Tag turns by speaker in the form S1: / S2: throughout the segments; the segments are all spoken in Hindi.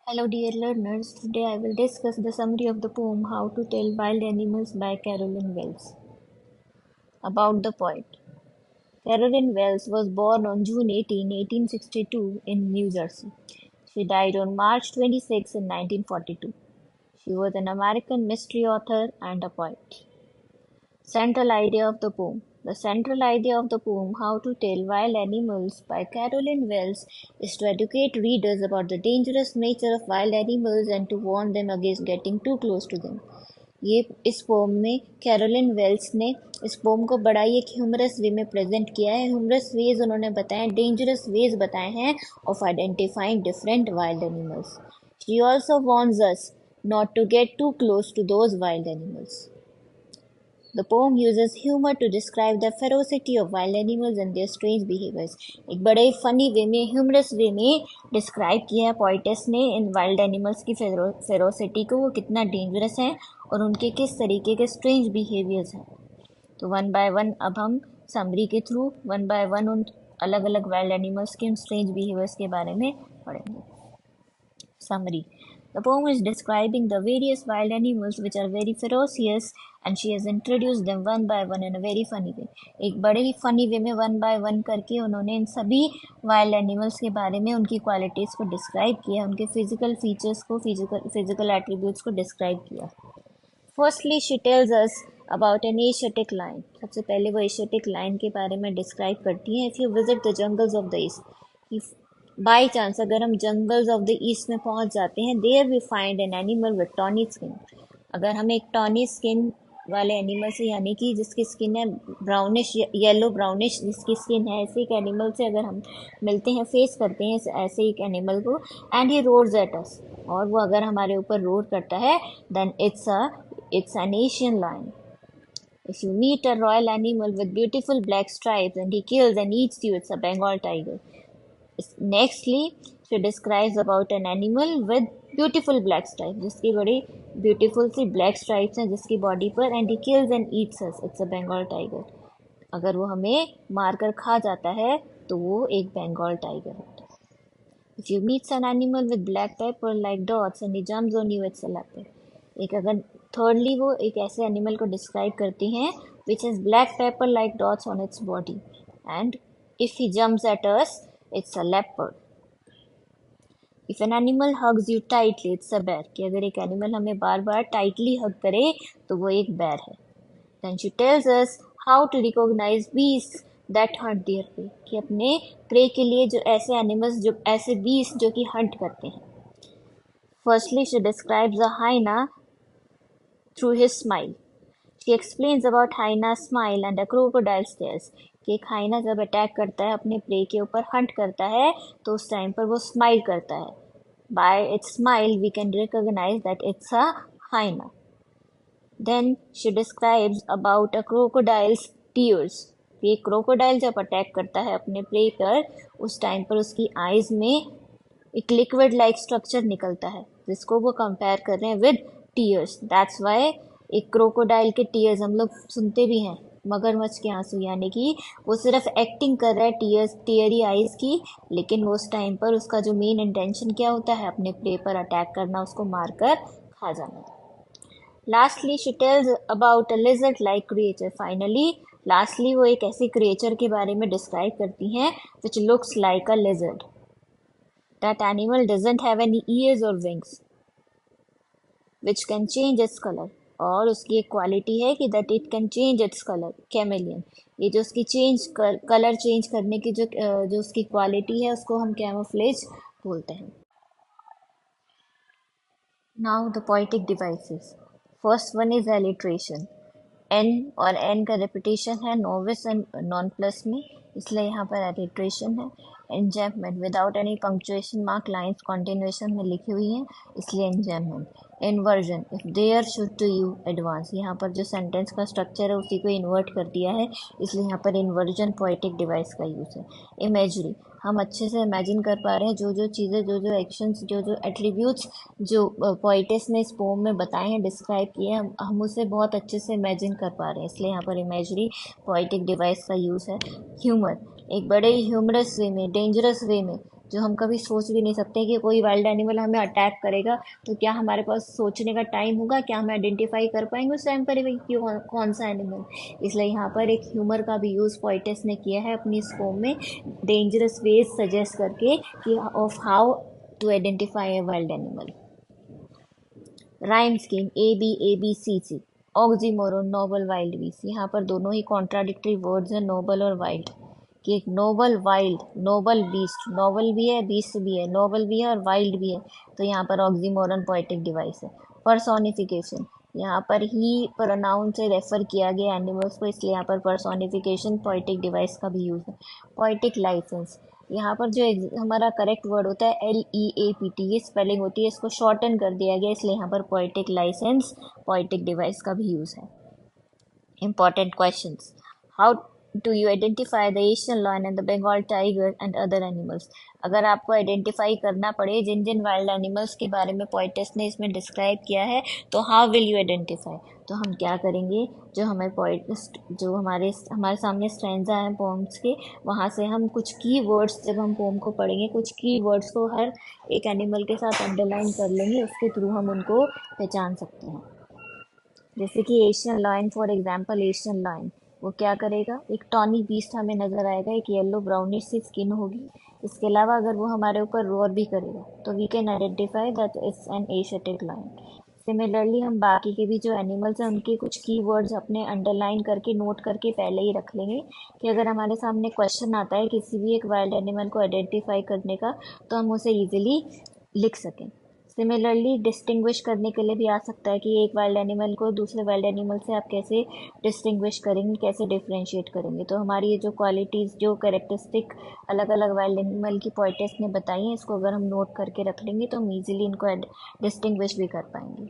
S1: Hello, dear learners. Today I will discuss the summary of the poem How to Tell Wild Animals by Carolyn Wells. About the poet. Carolyn Wells was born on June 18, 1862, in New Jersey. She died on March 26 in 1942. She was an American mystery author and a poet. Central idea of the poem. The central idea of the poem, How to Tell Wild Animals by Carolyn Wells, is to educate readers about the dangerous nature of wild animals and to warn them against getting too close to them. ये इस पोम में कैरोलिन वेल्स ने इस पोम को बड़ा ही एक ह्यूमरस वे में प्रेजेंट किया है. ह्यूमरस वेज उन्होंने बताए, डेंजरस वेज बताए हैं of identifying different wild animals. She also warns us not to get too close to those wild animals. The poem uses humor to describe the ferocity of wild animals and their strange behaviors. एक बड़े फनी वे में, ह्यूमरस वे में डिस्क्राइब किया है पोइटेस ने इन वाइल्ड एनिमल्स की फेरोसिटी को, वो कितना डेंजरस है और उनके किस तरीके के स्ट्रेंज बिहेवियर्स हैं. तो वन बाय वन अब हम समरी के थ्रू वन बाय वन उन अलग अलग वाइल्ड एनिमल्स के उन स्ट्रेंज बिहेवियर्स के बारे में पढ़ेंगे. Summary. The poem is describing the various wild animals which are very ferocious and she has introduced them one by one in a very funny way. एक बड़े ही funny way में one by one करके उन्होंने इन सभी wild animals के बारे में उनकी qualities को describe किया, उनके physical features को, physical attributes को describe किया. Firstly, she tells us about an Asiatic lion. सबसे पहले वो Asiatic lion के बारे में describe करती हैं. If you visit the jungles of the east, if by chance अगर हम जंगल्स ऑफ द ईस्ट में पहुंच जाते हैं, there we find an animal with tawny skin. अगर हम एक टॉनी स्किन वाले एनिमल से, यानी कि जिसकी स्किन है ब्राउनिश, येलो ब्राउनिश जिसकी स्किन है, ऐसे एक एनिमल से अगर हम मिलते हैं, फेस करते हैं ऐसे एक एनिमल को, and he roars at us, और वो अगर हमारे ऊपर रोर करता है, then it's an Asian lion. If you meet a royal animal with beautiful black stripes and he kills and eats you, it's a Bengal tiger. Nextly, she describes about an animal with beautiful black stripes, जिसकी बड़ी beautiful सी black stripes हैं जिसकी body पर, and he kills and eats us. It's a Bengal tiger. अगर वो हमें मारकर खा जाता है तो वो एक बंगाल टाइगर होता है. If you meet an animal with black pepper like dots and he jumps on you, it's a leopard. एक अगर thirdly वो एक ऐसे एनिमल को डिस्क्राइब करती हैं which has black pepper like dots on its body, and if he jumps at us, it's a leopard. If an animal hugs you tightly, it's a bear. कि अगर एक एनिमल हमें बार बार टाइटली हग करे तो वो एक बेर है. Then she tells us how to recognize beasts that hunt their prey. कि अपने प्रे के लिए जो ऐसे एनिमल्स, जो ऐसे बीस्ट जो कि हंट करते हैं. Firstly, she describes a hyena through his smile. She explains about hyena's smile and a crocodile stares. कि एक हाइना जब अटैक करता है, अपने प्रे के ऊपर हंट करता है, तो उस टाइम पर वो स्माइल करता है. By its smile we can recognise that it's a hyena. Then she describes about a crocodiles tears. एक क्रोकोडाइल जब अटैक करता है अपने प्रे पर, उस टाइम पर उसकी आइज में एक लिक्विड लाइक स्ट्रक्चर निकलता है, जिसको वो कंपेयर कर रहे हैं विद टीयर्स. दैट्स वाई एक क्रोकोडाइल के टीयर्स हम लोग सुनते भी हैं, मगरमच्छ के आंसू, यानी कि वो सिर्फ एक्टिंग कर रहा है टीयरी आइज की, लेकिन वो उस टाइम पर उसका जो मेन इंटेंशन क्या होता है, अपने प्रे पर अटैक करना, उसको मारकर खा जाना. Lastly she tells about a lizard like creature. Finally lastly वो एक ऐसी क्रिएचर के बारे में डिस्क्राइब करती हैं which looks like a lizard. That animal doesn't have any ears or wings which can change its color. और उसकी एक क्वालिटी है कि that it can change its color. Chameleon. ये जो उसकी कलर चेंज करने की जो उसकी क्वालिटी है, उसको हम कैमोफ्लेज बोलते हैं. Now the poetic devices. First one is alliteration. N और N का repetition है novice and non plus में, इसलिए यहाँ पर alliteration है. Enjambment without any punctuation mark, lines continuation में लिखी हुई हैं, इसलिए enjambment. Inversion, if there should to you advance, यहाँ पर जो sentence का structure है उसी को invert कर दिया है, इसलिए यहाँ पर inversion poetic device का use है. Imagery, हम अच्छे से इमेजिन कर पा रहे हैं जो जो चीज़ें, जो जो एक्शंस, जो जो एट्रीब्यूट्स जो पोइटेस ने इस पोम में बताए हैं, डिस्क्राइब किए हैं, हम उसे बहुत अच्छे से इमेजिन कर पा रहे हैं, इसलिए यहाँ पर इमेजरी पोइटिक डिवाइस का यूज़ है. ह्यूमर, एक बड़े ह्यूमरस वे में, डेंजरस वे में जो हम कभी सोच भी नहीं सकते कि कोई वाइल्ड एनिमल हमें अटैक करेगा, तो क्या हमारे पास सोचने का टाइम होगा, क्या हम आइडेंटिफाई कर पाएंगे उस टाइम पर भी कि कौन सा एनिमल। इसलिए यहाँ पर एक ह्यूमर का भी यूज़ पोइटेस ने किया है अपनी इस पोम में, डेंजरस वेज सजेस्ट करके कि of how to identify a wild animal. Rhyme scheme ABABCC। Oxymoron noble wild beast, यहाँ पर दोनों ही कॉन्ट्राडिक्टरी वर्ड्स हैं, नोबल और वाइल्ड। कि एक noble wild, noble beast, noble भी है बीस्ट भी है, नोबल भी है और वाइल्ड भी है, तो यहाँ पर ऑक्सीमोरन पोएटिक डिवाइस है। पर्सोनिफिकेशन, यहाँ पर ही प्रोनाउन से रेफर किया गया एनिमल्स को, इसलिए यहाँ पर पर्सोनिफिकेशन पोएटिक डिवाइस का भी यूज़ है। पोएटिक लाइसेंस, यहाँ पर जो हमारा करेक्ट वर्ड होता है LEAPT, ये स्पेलिंग होती है, इसको शॉर्टन कर दिया गया, इसलिए यहाँ पर पोएटिक लाइसेंस पोएटिक डिवाइस का भी यूज़ है। Important questions. How do you identify the Asian lion and the Bengal tiger and other animals? अगर आपको आइडेंटिफाई करना पड़े जिन जिन वाइल्ड एनिमल्स के बारे में पोइटेस ने इसमें डिस्क्राइब किया है, तो हाउ विल यू आइडेंटिफाई? तो हम क्या करेंगे, जो हमें पोइटिस्ट जो हमारे हमारे सामने स्ट्रेंजा हैं पोम्स के, वहाँ से हम कुछ की वर्ड्स, जब हम पोम को पढ़ेंगे कुछ की वर्ड्स को हर एक एनिमल के साथ अंडरलाइन कर लेंगे, उसके थ्रू हम उनको पहचान सकते हैं। जैसे कि Asian lion, for example Asian lion, वो क्या करेगा, एक टॉनी बीस्ट हमें नज़र आएगा, एक येलो ब्राउनिश सी स्किन होगी। इसके अलावा अगर वो हमारे ऊपर रोर भी करेगा तो we can identify that it's an Asiatic lion. Similarly हम बाकी के भी जो एनिमल्स हैं उनके कुछ की वर्ड्स अपने अंडरलाइन करके नोट करके पहले ही रख लेंगे, कि अगर हमारे सामने क्वेश्चन आता है किसी भी एक वाइल्ड एनिमल को आइडेंटिफाई करने का, तो हम उसे ईजिली लिख सकें। सिमिलरली डिस्टिंग्विश करने के लिए भी आ सकता है कि एक वाइल्ड एनिमल को दूसरे वाइल्ड एनिमल से आप कैसे डिस्टिंग्विश करेंगे, कैसे डिफ्रेंशिएट करेंगे। तो हमारी ये जो क्वालिटीज़, जो कैरेक्टरिस्टिक अलग अलग वाइल्ड एनिमल की पोइटेस ने बताई हैं, इसको अगर हम नोट करके रख लेंगे तो हम ईजिली इनको डिस्टिंग्विश भी कर पाएंगे।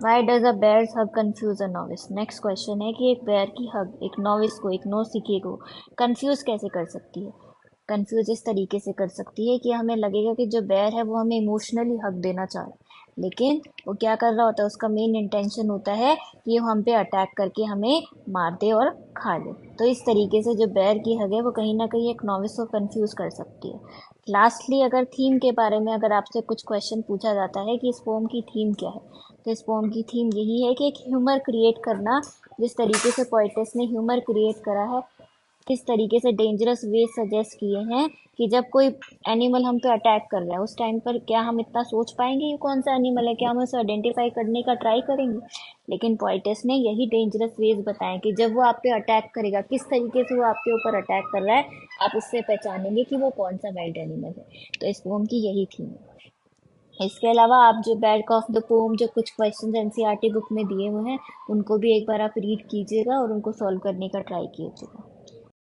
S1: Why does a bear's hug confuse a novice? Next question है कि एक बेयर की हग एक नॉविस को, एक नो सीखे को कन्फ्यूज़ कैसे कर सकती है। कंफ्यूज इस तरीके से कर सकती है कि हमें लगेगा कि जो बेयर है वो हमें इमोशनली हक देना चाह रहा है, लेकिन वो क्या कर रहा होता है, उसका मेन इंटेंशन होता है कि वो हम पे अटैक करके हमें मार दे और खा ले। तो इस तरीके से जो बेयर की हग है वो कहीं ना कहीं एक नॉविस को कंफ्यूज कर सकती है। लास्टली अगर थीम के बारे में अगर आपसे कुछ क्वेश्चन पूछा जाता है कि इस पोम की थीम क्या है, तो इस पोम की थीम यही है कि एक ह्यूमर क्रिएट करना, जिस तरीके से पोइटेस ने ह्यूमर क्रिएट करा है, किस तरीके से डेंजरस वे सजेस्ट किए हैं कि जब कोई एनिमल हम पे अटैक कर रहा है उस टाइम पर क्या हम इतना सोच पाएंगे ये कौन सा एनिमल है, क्या हम उसे आइडेंटिफाई करने का ट्राई करेंगे। लेकिन पोइटेस ने यही डेंजरस वेज बताए कि जब वो आप पे अटैक करेगा, किस तरीके से वो आपके ऊपर अटैक कर रहा है, आप उससे पहचानेंगे कि वो कौन सा वाइल्ड एनिमल है। तो इस पोम की यही थी। इसके अलावा आप जो बैक ऑफ द पोम जो कुछ क्वेश्चन NCERT बुक में दिए हुए हैं, उनको भी एक बार आप रीड कीजिएगा और उनको सॉल्व करने का ट्राई कीजिएगा।